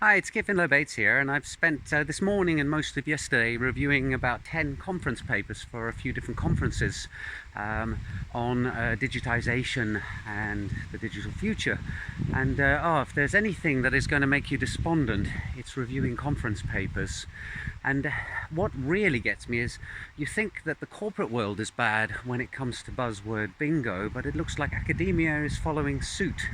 Hi, it's Kevin Bates here, and I've spent this morning and most of yesterday reviewing about 10 conference papers for a few different conferences on digitization and the digital future. And if there's anything that is going to make you despondent, it's reviewing conference papers. And what really gets me is you think that the corporate world is bad when it comes to buzzword bingo, but it looks like academia is following suit.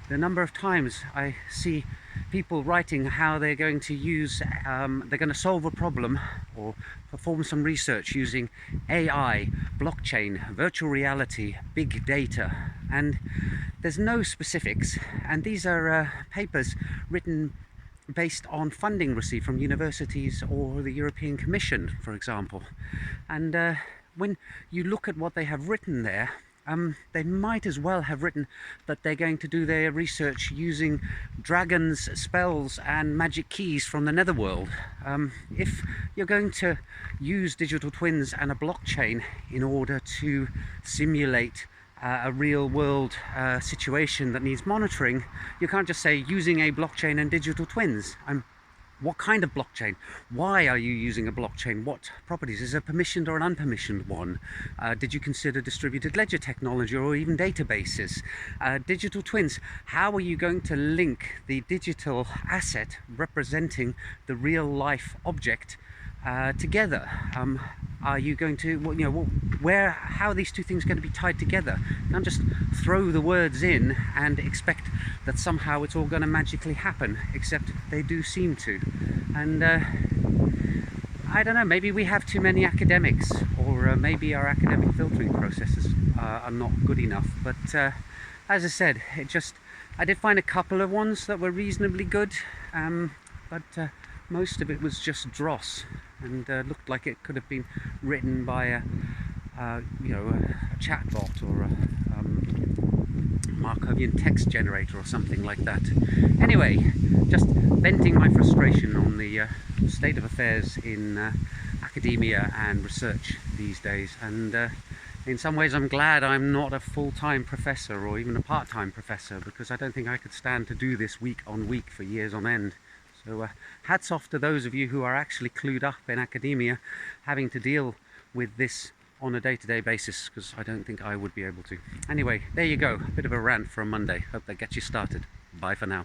The number of times I see people writing how they're going to use, they're going to solve a problem or perform some research using AI, blockchain, virtual reality, big data, and there's no specifics. And these are papers written based on funding received from universities or the European Commission, for example. And when you look at what they have written there, they might as well have written that they're going to do their research using dragons, spells and magic keys from the netherworld. If you're going to use digital twins and a blockchain in order to simulate a real world situation that needs monitoring, you can't just say using a blockchain and digital twins. What kind of blockchain? Why are you using a blockchain? What properties? Is it a permissioned or an unpermissioned one? Did you consider distributed ledger technology or even databases? Digital twins, how are you going to link the digital asset representing the real life object together? Are you going to, how are these two things going to be tied together? You can't just throw the words in and expect that somehow it's all going to magically happen, except they do seem to. And I don't know, maybe we have too many academics, or maybe our academic filtering processes are not good enough. But as I said, I did find a couple of ones that were reasonably good, but most of it was just dross, and looked like it could have been written by a chatbot or a Markovian text generator or something like that. Anyway, just venting my frustration on the state of affairs in academia and research these days. And in some ways I'm glad I'm not a full-time professor or even a part-time professor, because I don't think I could stand to do this week on week for years on end. So hats off to those of you who are actually clued up in academia, having to deal with this on a day-to-day basis, because I don't think I would be able to. Anyway, there you go, a bit of a rant for a Monday. Hope that gets you started. Bye for now.